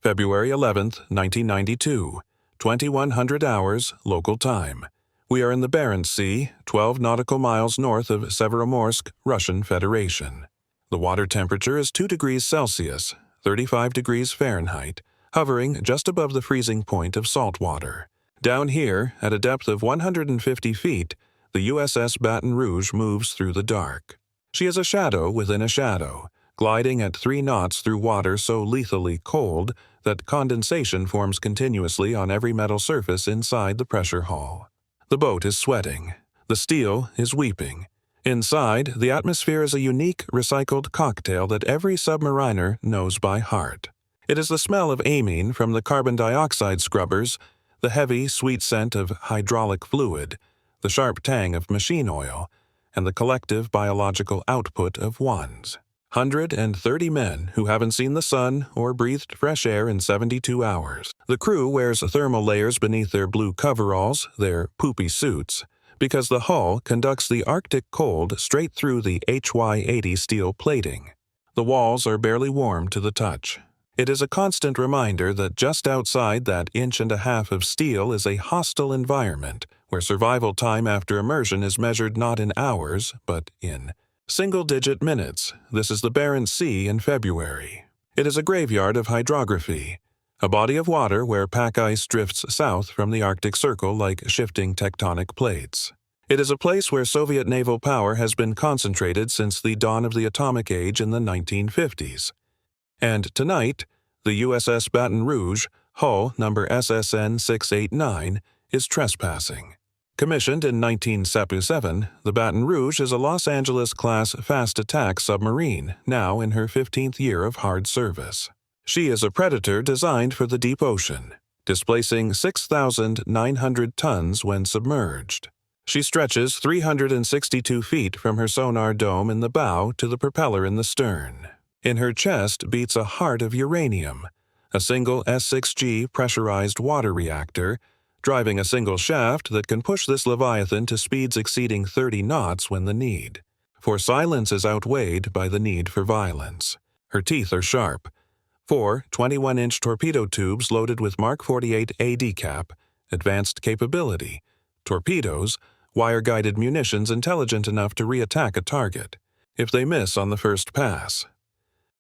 February 11, 1992, 2100 hours, local time. We are in the Barents Sea, 12 nautical miles north of Severomorsk, Russian Federation. The water temperature is 2 degrees Celsius, 35 degrees Fahrenheit, hovering just above the freezing point of salt water. Down here, at a depth of 150 feet, the USS Baton Rouge moves through the dark. She is a shadow within a shadow, gliding at 3 knots through water so lethally cold that condensation forms continuously on every metal surface inside the pressure hull. The boat is sweating. The steel is weeping. Inside, the atmosphere is a unique, recycled cocktail that every submariner knows by heart. It is the smell of amine from the carbon dioxide scrubbers, the heavy, sweet scent of hydraulic fluid, the sharp tang of machine oil, and the collective biological output of ones. 130 men who haven't seen the sun or breathed fresh air in 72 hours. The crew wears thermal layers beneath their blue coveralls, their poopy suits, because the hull conducts the Arctic cold straight through the HY-80 steel plating. The walls are barely warm to the touch. It is a constant reminder that just outside that 1.5 inches of steel is a hostile environment where survival time after immersion is measured not in hours, but in single-digit minutes. This is the Barents Sea in February. It is a graveyard of hydrography, a body of water where pack ice drifts south from the Arctic Circle like shifting tectonic plates. It is a place where Soviet naval power has been concentrated since the dawn of the atomic age in the 1950s. And tonight, the USS Baton Rouge, hull number SSN 689, is trespassing. Commissioned in 1977, the Baton Rouge is a Los Angeles-class fast-attack submarine, now in her 15th year of hard service. She is a Predator designed for the deep ocean, displacing 6,900 tons when submerged. She stretches 362 feet from her sonar dome in the bow to the propeller in the stern. In her chest beats a heart of uranium, a single S6G pressurized water reactor, driving a single shaft that can push this Leviathan to speeds exceeding 30 knots when the need. For silence is outweighed by the need for violence. Her teeth are sharp. 4 21-inch torpedo tubes loaded with Mark 48 AD cap, advanced capability, torpedoes, wire-guided munitions intelligent enough to re-attack a target, if they miss on the first pass.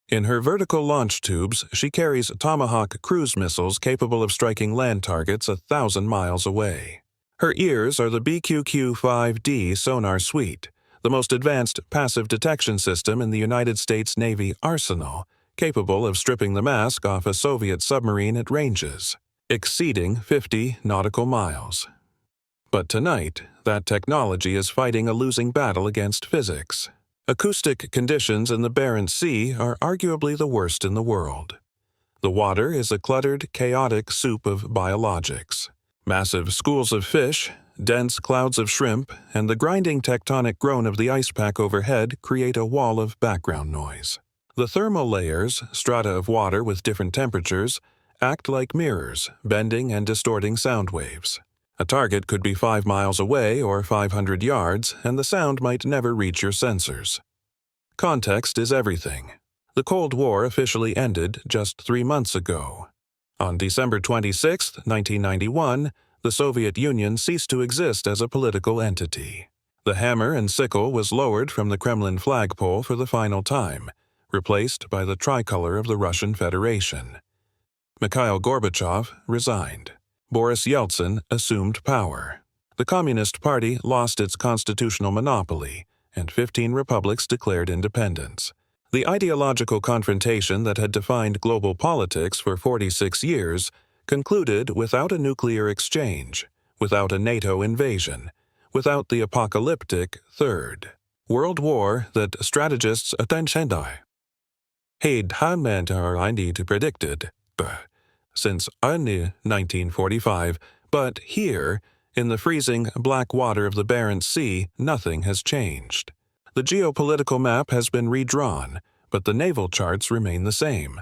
In her vertical launch tubes, she carries Tomahawk cruise missiles capable of striking land targets 1,000 miles away. Her ears are the BQQ-5D sonar suite, the most advanced passive detection system in the United States Navy arsenal, capable of stripping the mask off a Soviet submarine at ranges exceeding 50 nautical miles. But tonight, that technology is fighting a losing battle against physics. Acoustic conditions in the Barents Sea are arguably the worst in the world. The water is a cluttered, chaotic soup of biologics. Massive schools of fish, dense clouds of shrimp, and the grinding tectonic groan of the ice pack overhead create a wall of background noise. The thermal layers, strata of water with different temperatures, act like mirrors, bending and distorting sound waves. A target could be 5 miles away or 500 yards, and the sound might never reach your sensors. Context is everything. The Cold War officially ended just 3 months ago. On December 26, 1991, the Soviet Union ceased to exist as a political entity. The hammer and sickle was lowered from the Kremlin flagpole for the final time, replaced by the tricolor of the Russian Federation. Mikhail Gorbachev resigned. Boris Yeltsin assumed power. The Communist Party lost its constitutional monopoly, and 15 republics declared independence. The ideological confrontation that had defined global politics for 46 years concluded without a nuclear exchange, without a NATO invasion, without the apocalyptic Third World War that strategists had predicted since 1945, but here, in the freezing black water of the Barents Sea, nothing has changed. The geopolitical map has been redrawn, but the naval charts remain the same.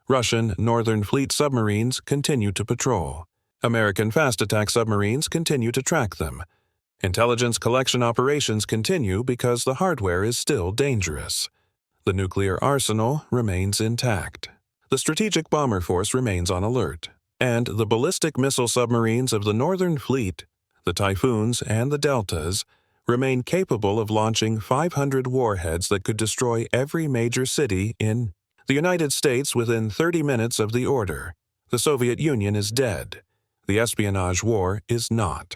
Russian Northern Fleet submarines continue to patrol. American fast-attack submarines continue to track them. Intelligence collection operations continue because the hardware is still dangerous. The nuclear arsenal remains intact. The Strategic Bomber Force remains on alert, and the ballistic missile submarines of the Northern Fleet, the Typhoons and the Deltas, remain capable of launching 500 warheads that could destroy every major city in the United States within 30 minutes of the order. The Soviet Union is dead. The espionage war is not.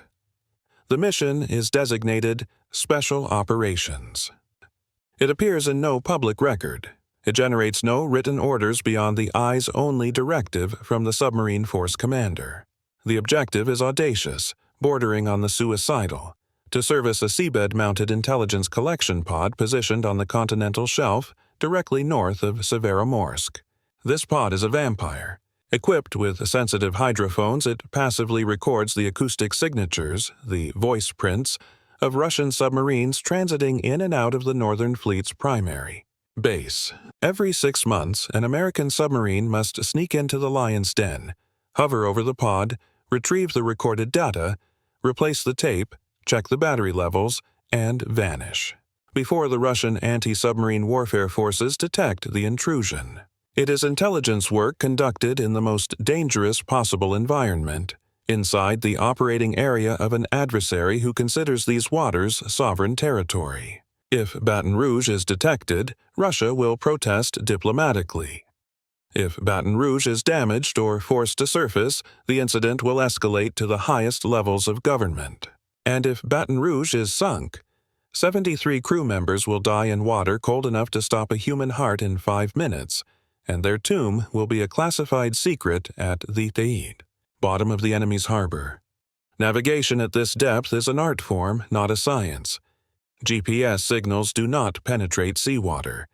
The mission is designated Special Operations. It appears in no public record. It generates no written orders beyond the eyes-only directive from the submarine force commander. The objective is audacious, bordering on the suicidal, to service a seabed-mounted intelligence collection pod positioned on the continental shelf directly north of Severomorsk. This pod is a vampire. Equipped with sensitive hydrophones, it passively records the acoustic signatures, the voice prints, of Russian submarines transiting in and out of the Northern Fleet's primary base. Every 6 months, an American submarine must sneak into the lion's den, hover over the pod, retrieve the recorded data, replace the tape, check the battery levels, and vanish before the Russian anti-submarine warfare forces detect the intrusion. It is intelligence work conducted in the most dangerous possible environment, inside the operating area of an adversary who considers these waters sovereign territory. If Baton Rouge is detected, Russia will protest diplomatically. If Baton Rouge is damaged or forced to surface, the incident will escalate to the highest levels of government. And if Baton Rouge is sunk, 73 crew members will die in water cold enough to stop a human heart in 5 minutes, and their tomb will be a classified secret at the Theid, bottom of the enemy's harbor. Navigation at this depth is an art form, not a science. GPS signals do not penetrate seawater.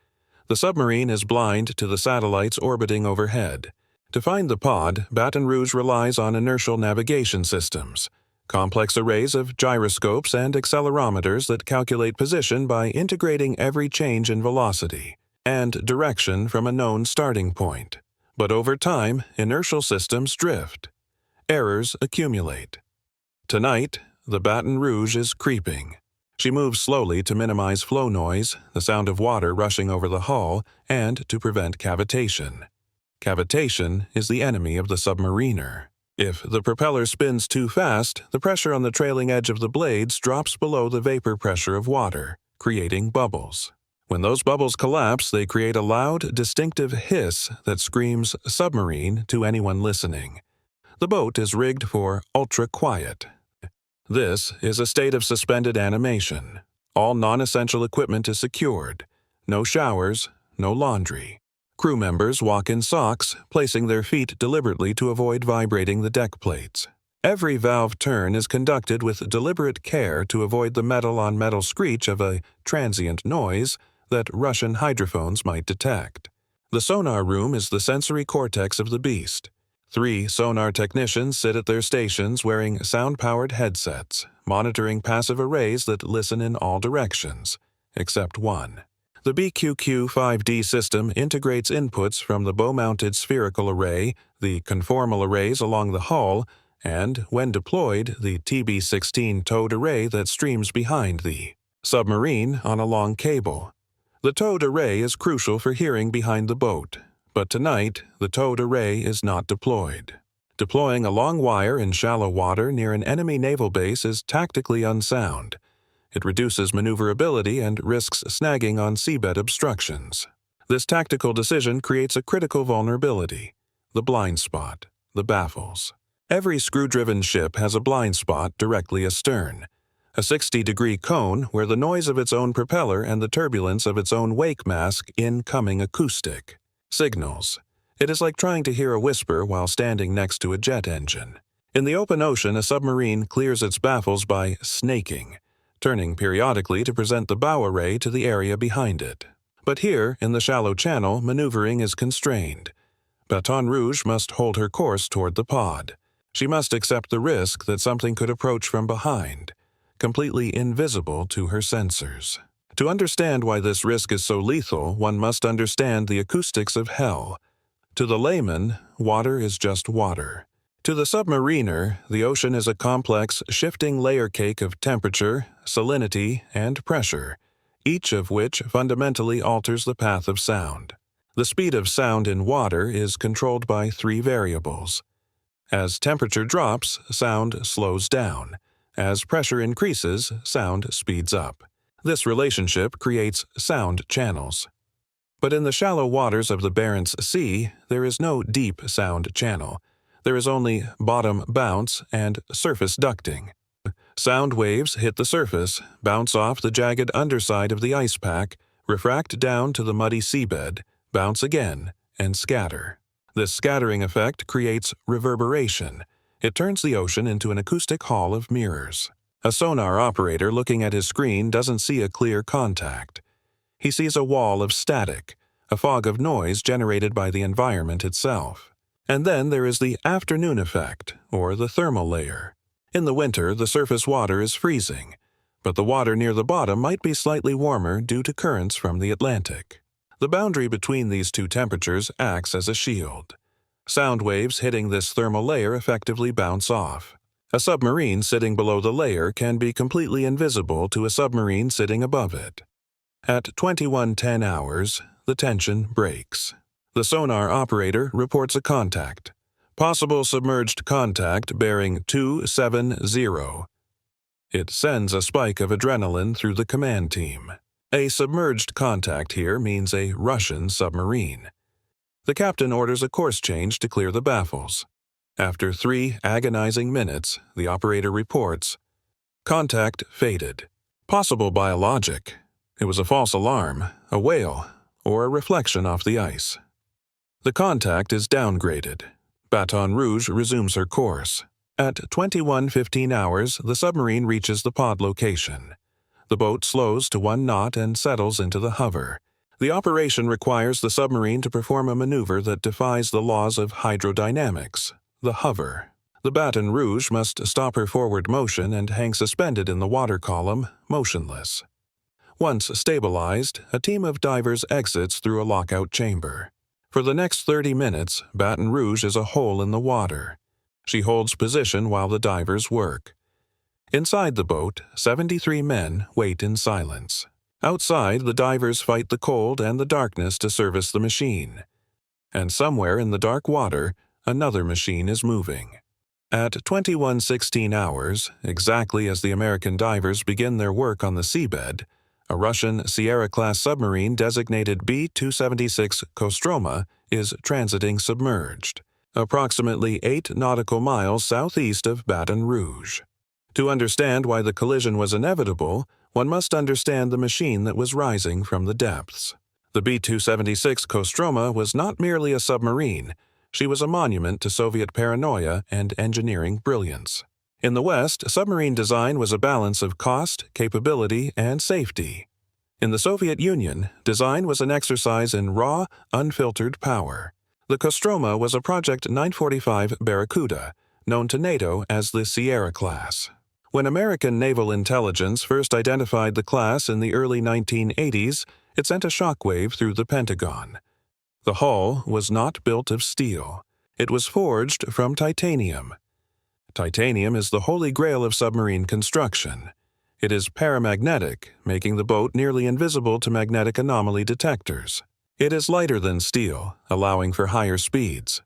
The submarine is blind to the satellites orbiting overhead. To find the pod, Baton Rouge relies on inertial navigation systems, complex arrays of gyroscopes and accelerometers that calculate position by integrating every change in velocity and direction from a known starting point. But over time, inertial systems drift. Errors accumulate. Tonight, the Baton Rouge is creeping. She moves slowly to minimize flow noise, the sound of water rushing over the hull, and to prevent cavitation. Cavitation is the enemy of the submariner. If the propeller spins too fast, the pressure on the trailing edge of the blades drops below the vapor pressure of water, creating bubbles. When those bubbles collapse, they create a loud, distinctive hiss that screams "submarine" to anyone listening. The boat is rigged for ultra-quiet. This is a state of suspended animation. All non-essential equipment is secured. No showers, no laundry. Crew members walk in socks, placing their feet deliberately to avoid vibrating the deck plates. Every valve turn is conducted with deliberate care to avoid the metal-on-metal screech of a transient noise that Russian hydrophones might detect. The sonar room is the sensory cortex of the beast. 3 sonar technicians sit at their stations wearing sound-powered headsets, monitoring passive arrays that listen in all directions, except one. The BQQ-5D system integrates inputs from the bow-mounted spherical array, the conformal arrays along the hull, and, when deployed, the TB-16 towed array that streams behind the submarine on a long cable. The towed array is crucial for hearing behind the boat, but tonight the towed array is not deployed. Deploying a long wire in shallow water near an enemy naval base is tactically unsound. It reduces maneuverability and risks snagging on seabed obstructions. This tactical decision creates a critical vulnerability: the blind spot, the baffles. Every screw-driven ship has a blind spot directly astern, a 60-degree cone where the noise of its own propeller and the turbulence of its own wake mask incoming acoustic signals. It is like trying to hear a whisper while standing next to a jet engine. In the open ocean, a submarine clears its baffles by snaking, turning periodically to present the bow array to the area behind it. But here, in the shallow channel, maneuvering is constrained. Baton Rouge must hold her course toward the pod. She must accept the risk that something could approach from behind, completely invisible to her sensors. To understand why this risk is so lethal, one must understand the acoustics of hell. To the layman, water is just water. To the submariner, the ocean is a complex, shifting layer cake of temperature, salinity, and pressure, each of which fundamentally alters the path of sound. The speed of sound in water is controlled by three variables. As temperature drops, sound slows down. As pressure increases, sound speeds up. This relationship creates sound channels. But in the shallow waters of the Barents Sea, there is no deep sound channel. There is only bottom bounce and surface ducting. Sound waves hit the surface, bounce off the jagged underside of the ice pack, refract down to the muddy seabed, bounce again, and scatter. This scattering effect creates reverberation. It turns the ocean into an acoustic hall of mirrors. A sonar operator looking at his screen doesn't see a clear contact. He sees a wall of static, a fog of noise generated by the environment itself. And then there is the afternoon effect, or the thermal layer. In the winter, the surface water is freezing, but the water near the bottom might be slightly warmer due to currents from the Atlantic. The boundary between these two temperatures acts as a shield. Sound waves hitting this thermal layer effectively bounce off. A submarine sitting below the layer can be completely invisible to a submarine sitting above it. At 2110 hours, the tension breaks. The sonar operator reports a contact. Possible submerged contact bearing 270. It sends a spike of adrenaline through the command team. A submerged contact here means a Russian submarine. The captain orders a course change to clear the baffles. After 3 agonizing minutes, the operator reports, "Contact faded. Possible biologic. It was a false alarm, a whale, or a reflection off the ice." The contact is downgraded. Baton Rouge resumes her course. At 21:15 hours, the submarine reaches the pod location. The boat slows to 1 knot and settles into the hover. The operation requires the submarine to perform a maneuver that defies the laws of hydrodynamics, the hover. The Baton Rouge must stop her forward motion and hang suspended in the water column, motionless. Once stabilized, a team of divers exits through a lockout chamber. For the next 30 minutes, Baton Rouge is a hole in the water. She holds position while the divers work. Inside the boat, 73 men wait in silence. Outside, the divers fight the cold and the darkness to service the machine. And somewhere in the dark water, another machine is moving. At 21:16 hours, exactly as the American divers begin their work on the seabed, a Russian Sierra-class submarine designated B-276 Kostroma is transiting submerged, approximately 8 nautical miles southeast of Baton Rouge. To understand why the collision was inevitable, one must understand the machine that was rising from the depths. The B-276 Kostroma was not merely a submarine, she was a monument to Soviet paranoia and engineering brilliance. In the West, submarine design was a balance of cost, capability, and safety. In the Soviet Union, design was an exercise in raw, unfiltered power. The Kostroma was a Project 945 Barracuda, known to NATO as the Sierra class. When American naval intelligence first identified the class in the early 1980s, it sent a shockwave through the Pentagon. The hull was not built of steel. It was forged from titanium. Titanium is the holy grail of submarine construction. It is paramagnetic, making the boat nearly invisible to magnetic anomaly detectors. It is lighter than steel, allowing for higher speeds.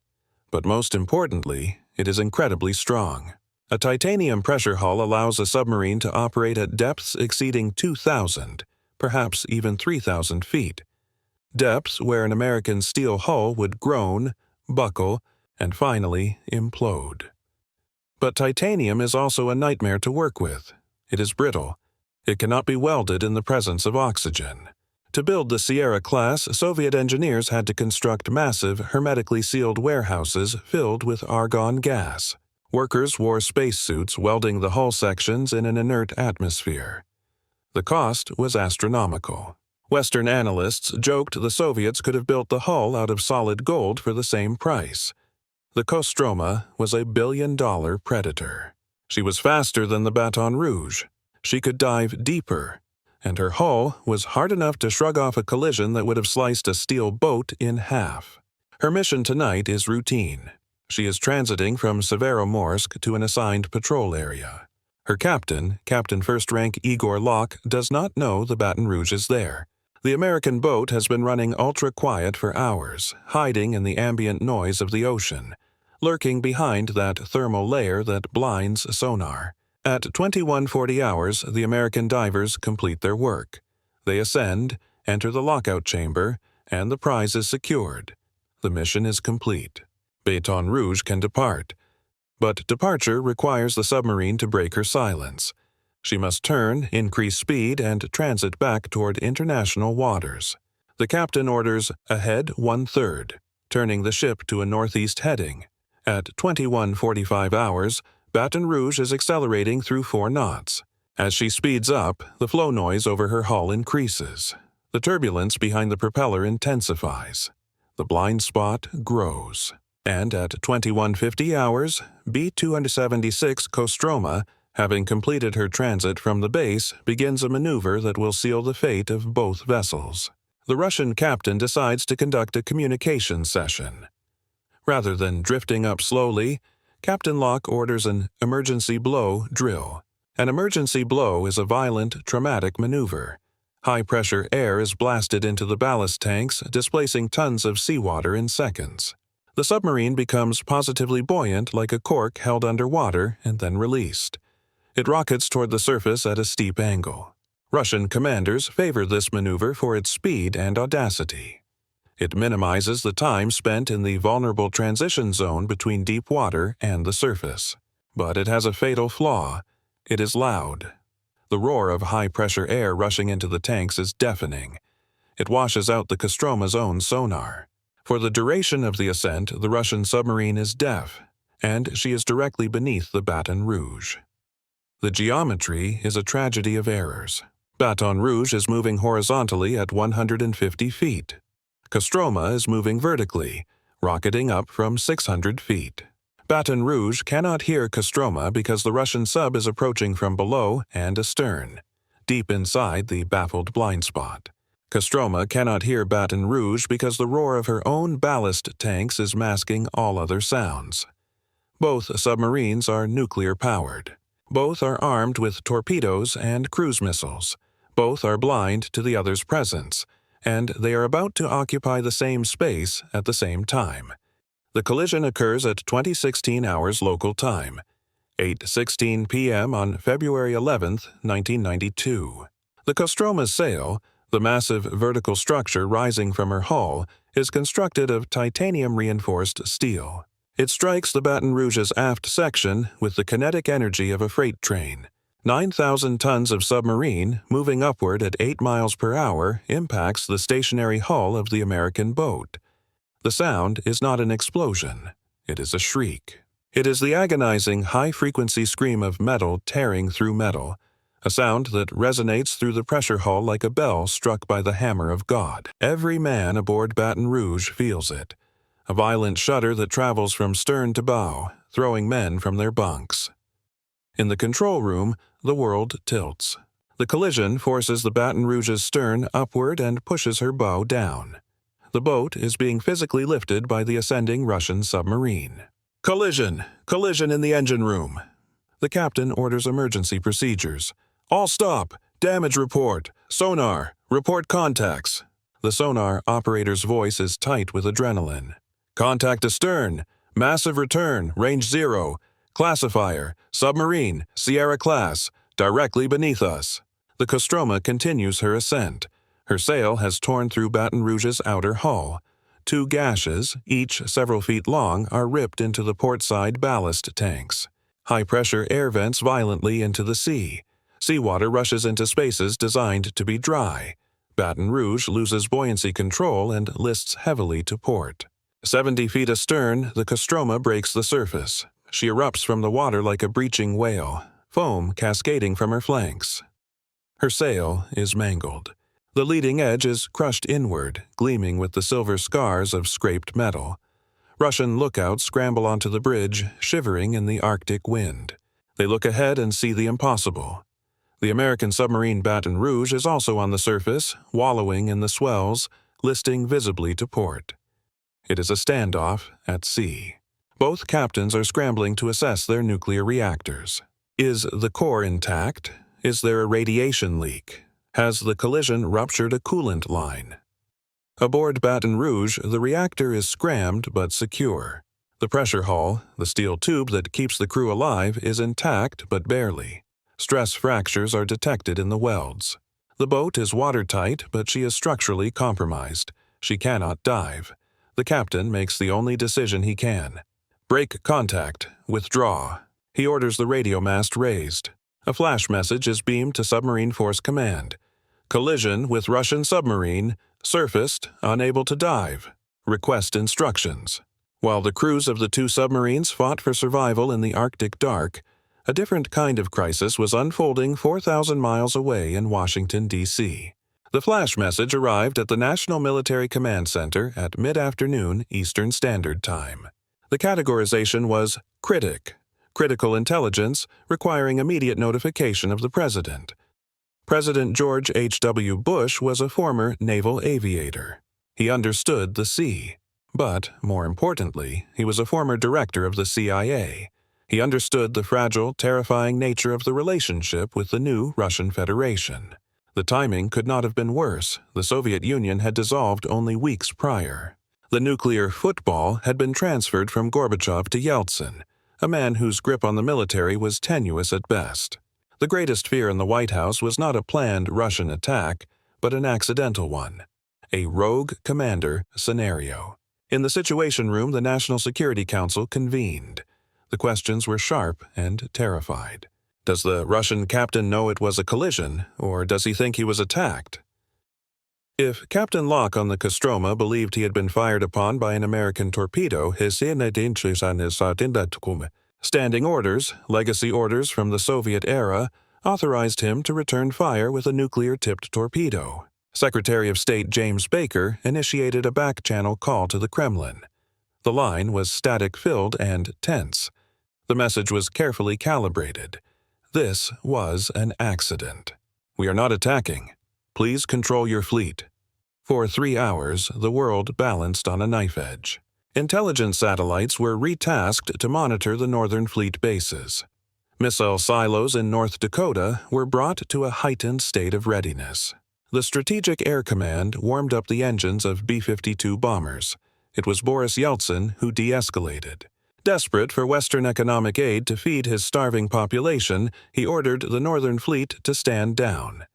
But most importantly, it is incredibly strong. A titanium pressure hull allows a submarine to operate at depths exceeding 2,000, perhaps even 3,000 feet. Depths where an American steel hull would groan, buckle, and finally implode. But titanium is also a nightmare to work with. It is brittle. It cannot be welded in the presence of oxygen. To build the Sierra class, Soviet engineers had to construct massive, hermetically sealed warehouses filled with argon gas. Workers wore spacesuits welding the hull sections in an inert atmosphere. The cost was astronomical. Western analysts joked the Soviets could have built the hull out of solid gold for the same price. The Kostroma was a billion-dollar predator. She was faster than the Baton Rouge. She could dive deeper, and her hull was hard enough to shrug off a collision that would have sliced a steel boat in half. Her mission tonight is routine. She is transiting from Severomorsk to an assigned patrol area. Her captain, Captain First Rank Igor Locke, does not know the Baton Rouge is there. The American boat has been running ultra-quiet for hours, hiding in the ambient noise of the ocean, lurking behind that thermal layer that blinds sonar. At 21:40 hours, the American divers complete their work. They ascend, enter the lockout chamber, and the prize is secured. The mission is complete. Baton Rouge can depart. But departure requires the submarine to break her silence. She must turn, increase speed, and transit back toward international waters. The captain orders ahead 1/3, turning the ship to a northeast heading. At 21:45 hours, Baton Rouge is accelerating through 4 knots. As she speeds up, the flow noise over her hull increases. The turbulence behind the propeller intensifies. The blind spot grows. And at 21:50 hours, B-276 Kostroma, having completed her transit from the base, begins a maneuver that will seal the fate of both vessels. The Russian captain decides to conduct a communication session. Rather than drifting up slowly, Captain Locke orders an emergency blow drill. An emergency blow is a violent, traumatic maneuver. High-pressure air is blasted into the ballast tanks, displacing tons of seawater in seconds. The submarine becomes positively buoyant like a cork held underwater and then released. It rockets toward the surface at a steep angle. Russian commanders favor this maneuver for its speed and audacity. It minimizes the time spent in the vulnerable transition zone between deep water and the surface. But it has a fatal flaw. It is loud. The roar of high-pressure air rushing into the tanks is deafening. It washes out the Kostroma's own sonar. For the duration of the ascent, the Russian submarine is deaf, and she is directly beneath the Baton Rouge. The geometry is a tragedy of errors. Baton Rouge is moving horizontally at 150 feet. Kostroma is moving vertically, rocketing up from 600 feet. Baton Rouge cannot hear Kostroma because the Russian sub is approaching from below and astern, deep inside the baffled blind spot. Kostroma cannot hear Baton Rouge because the roar of her own ballast tanks is masking all other sounds. Both submarines are nuclear-powered. Both are armed with torpedoes and cruise missiles. Both are blind to the other's presence, and they are about to occupy the same space at the same time. The collision occurs at 2016 hours local time, 8:16 p.m. on February 11, 1992. The Kostroma's sail, the massive vertical structure rising from her hull, is constructed of titanium-reinforced steel. It strikes the Baton Rouge's aft section with the kinetic energy of a freight train. 9,000 tons of submarine, moving upward at 8 miles per hour, impacts the stationary hull of the American boat. The sound is not an explosion. It is a shriek. It is the agonizing, high-frequency scream of metal tearing through metal, a sound that resonates through the pressure hull like a bell struck by the hammer of God. Every man aboard Baton Rouge feels it, a violent shudder that travels from stern to bow, throwing men from their bunks. In the control room, the world tilts. The collision forces the Baton Rouge's stern upward and pushes her bow down. The boat is being physically lifted by the ascending Russian submarine. Collision! Collision in the engine room! The captain orders emergency procedures. All stop! Damage report! Sonar! Report contacts! The sonar operator's voice is tight with adrenaline. Contact astern! Massive return! Range 0! Classifier, submarine, Sierra class, directly beneath us. The Kostroma continues her ascent. Her sail has torn through Baton Rouge's outer hull. 2 gashes, each several feet long, are ripped into the portside ballast tanks. High-pressure air vents violently into the sea. Seawater rushes into spaces designed to be dry. Baton Rouge loses buoyancy control and lists heavily to port. 70 feet astern, the Kostroma breaks the surface. She erupts from the water like a breaching whale, foam cascading from her flanks. Her sail is mangled. The leading edge is crushed inward, gleaming with the silver scars of scraped metal. Russian lookouts scramble onto the bridge, shivering in the Arctic wind. They look ahead and see the impossible. The American submarine Baton Rouge is also on the surface, wallowing in the swells, listing visibly to port. It is a standoff at sea. Both captains are scrambling to assess their nuclear reactors. Is the core intact? Is there a radiation leak? Has the collision ruptured a coolant line? Aboard Baton Rouge, the reactor is scrammed but secure. The pressure hull, the steel tube that keeps the crew alive, is intact but barely. Stress fractures are detected in the welds. The boat is watertight, but she is structurally compromised. She cannot dive. The captain makes the only decision he can. Break contact. Withdraw. He orders the radio mast raised. A flash message is beamed to Submarine Force Command. Collision with Russian submarine. Surfaced, unable to dive. Request instructions. While the crews of the two submarines fought for survival in the Arctic dark, a different kind of crisis was unfolding 4,000 miles away in Washington, D.C. The flash message arrived at the National Military Command Center at mid-afternoon Eastern Standard Time. The categorization was critic, critical intelligence requiring immediate notification of the President. President George H.W. Bush was a former naval aviator. He understood the sea. But, more importantly, he was a former director of the CIA. He understood the fragile, terrifying nature of the relationship with the new Russian Federation. The timing could not have been worse. The Soviet Union had dissolved only weeks prior. The nuclear football had been transferred from Gorbachev to Yeltsin, a man whose grip on the military was tenuous at best. The greatest fear in the White House was not a planned Russian attack, but an accidental one. A rogue commander scenario. In the Situation Room, the National Security Council convened. The questions were sharp and terrified. Does the Russian captain know it was a collision, or does he think he was attacked? If Captain Locke on the Kostroma believed he had been fired upon by an American torpedo, standing orders, legacy orders from the Soviet era, authorized him to return fire with a nuclear-tipped torpedo. Secretary of State James Baker initiated a back-channel call to the Kremlin. The line was static-filled and tense. The message was carefully calibrated. This was an accident. We are not attacking. Please control your fleet. For 3 hours, the world balanced on a knife edge. Intelligence satellites were retasked to monitor the Northern Fleet bases. Missile silos in North Dakota were brought to a heightened state of readiness. The Strategic Air Command warmed up the engines of B-52 bombers. It was Boris Yeltsin who de-escalated. Desperate for Western economic aid to feed his starving population, he ordered the Northern Fleet to stand down.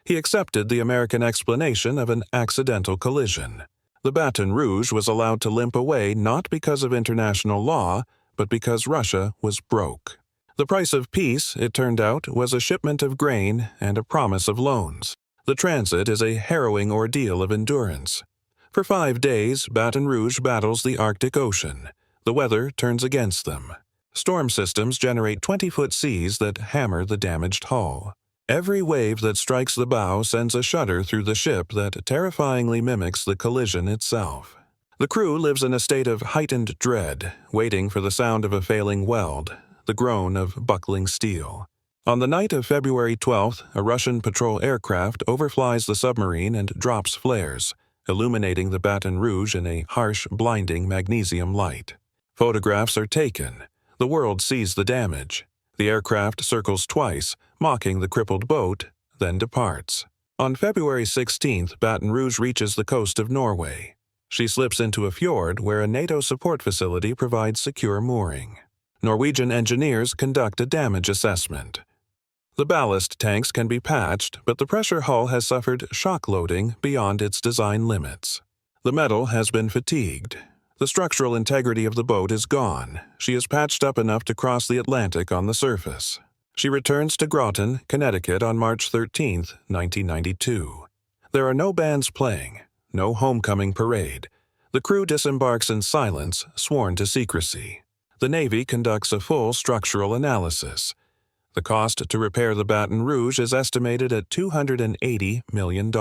He accepted the American explanation of an accidental collision. The Baton Rouge was allowed to limp away not because of international law, but because Russia was broke. The price of peace, it turned out, was a shipment of grain and a promise of loans. The transit is a harrowing ordeal of endurance. For 5 days, Baton Rouge battles the Arctic Ocean. The weather turns against them. Storm systems generate 20-foot seas that hammer the damaged hull. Every wave that strikes the bow sends a shudder through the ship that terrifyingly mimics the collision itself. The crew lives in a state of heightened dread, waiting for the sound of a failing weld, the groan of buckling steel. On the night of February 12th, a Russian patrol aircraft overflies the submarine and drops flares, illuminating the Baton Rouge in a harsh, blinding magnesium light. Photographs are taken. The world sees the damage. The aircraft circles twice, mocking the crippled boat, then departs. On February 16th, Baton Rouge reaches the coast of Norway. She slips into a fjord where a NATO support facility provides secure mooring. Norwegian engineers conduct a damage assessment. The ballast tanks can be patched, but the pressure hull has suffered shock loading beyond its design limits. The metal has been fatigued. The structural integrity of the boat is gone. She is patched up enough to cross the Atlantic on the surface. She returns to Groton, Connecticut on March 13, 1992. There are no bands playing, no homecoming parade. The crew disembarks in silence, sworn to secrecy. The Navy conducts a full structural analysis. The cost to repair the Baton Rouge is estimated at $280 million.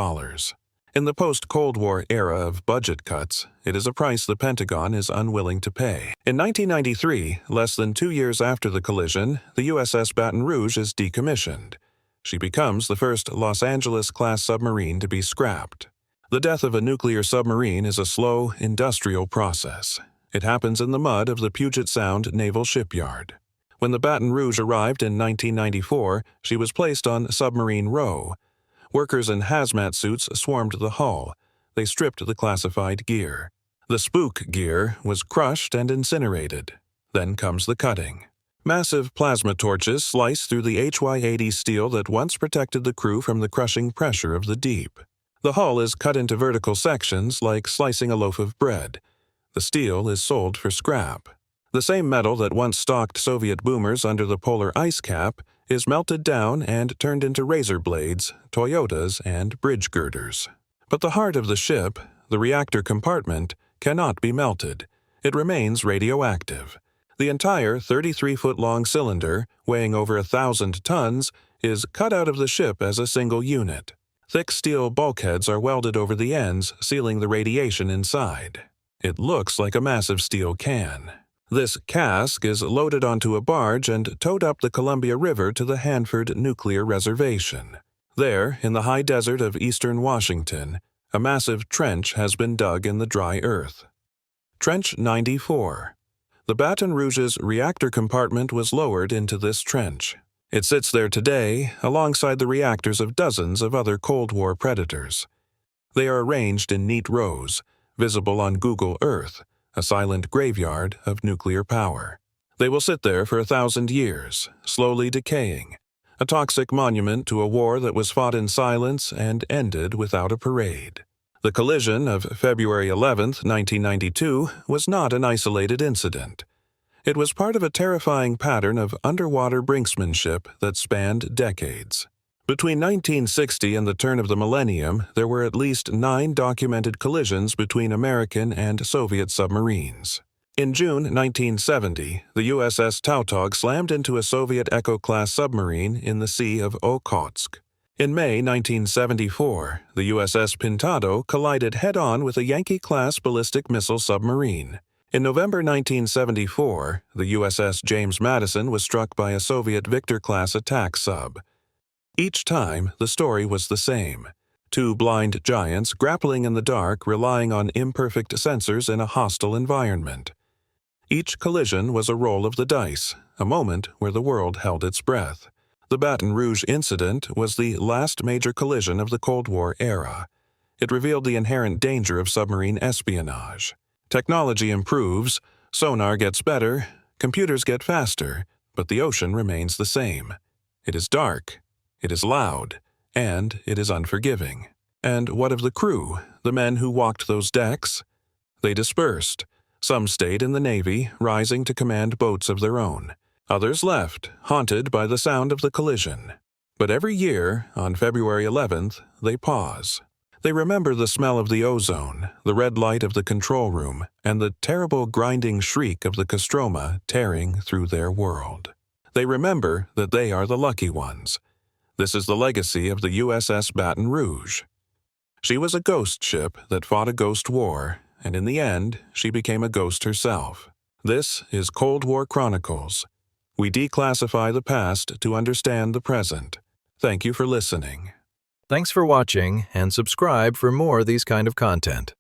In the post-Cold War era of budget cuts, it is a price the Pentagon is unwilling to pay. In 1993, less than 2 years after the collision, the USS Baton Rouge is decommissioned. She becomes the first Los Angeles-class submarine to be scrapped. The death of a nuclear submarine is a slow, industrial process. It happens in the mud of the Puget Sound Naval Shipyard. When the Baton Rouge arrived in 1994, she was placed on Submarine Row. Workers in hazmat suits swarmed the hull. They stripped the classified gear. The spook gear was crushed and incinerated. Then comes the cutting. Massive plasma torches slice through the HY-80 steel that once protected the crew from the crushing pressure of the deep. The hull is cut into vertical sections like slicing a loaf of bread. The steel is sold for scrap. The same metal that once stalked Soviet boomers under the polar ice cap is melted down and turned into razor blades, Toyotas, and bridge girders. But the heart of the ship, the reactor compartment, cannot be melted. It remains radioactive. The entire 33-foot-long cylinder, weighing over 1,000 tons, is cut out of the ship as a single unit. Thick steel bulkheads are welded over the ends, sealing the radiation inside. It looks like a massive steel can. This cask is loaded onto a barge and towed up the Columbia River to the Hanford Nuclear Reservation. There, in the high desert of eastern Washington, a massive trench has been dug in the dry earth. Trench 94. The Baton Rouge's reactor compartment was lowered into this trench. It sits there today alongside the reactors of dozens of other Cold War predators. They are arranged in neat rows, visible on Google Earth, a silent graveyard of nuclear power. They will sit there for 1,000 years, slowly decaying, a toxic monument to a war that was fought in silence and ended without a parade. The collision of February 11, 1992, was not an isolated incident. It was part of a terrifying pattern of underwater brinksmanship that spanned decades. Between 1960 and the turn of the millennium, there were at least 9 documented collisions between American and Soviet submarines. In June 1970, the USS Tautog slammed into a Soviet Echo-class submarine in the Sea of Okhotsk. In May 1974, the USS Pintado collided head-on with a Yankee-class ballistic missile submarine. In November 1974, the USS James Madison was struck by a Soviet Victor-class attack sub. Each time, the story was the same. 2 blind giants grappling in the dark, relying on imperfect sensors in a hostile environment. Each collision was a roll of the dice, a moment where the world held its breath. The Baton Rouge incident was the last major collision of the Cold War era. It revealed the inherent danger of submarine espionage. Technology improves, sonar gets better, computers get faster, but the ocean remains the same. It is dark, it is loud, and it is unforgiving. And what of the crew, the men who walked those decks? They dispersed. Some stayed in the Navy, rising to command boats of their own. Others left, haunted by the sound of the collision. But every year, on February 11th, they pause. They remember the smell of the ozone, the red light of the control room, and the terrible grinding shriek of the Kostroma tearing through their world. They remember that they are the lucky ones. This is the legacy of the USS Baton Rouge. She was a ghost ship that fought a ghost war, and in the end, she became a ghost herself. This is Cold War Chronicles. We declassify the past to understand the present. Thank you for listening. Thanks for watching, and subscribe for more of these kind of content.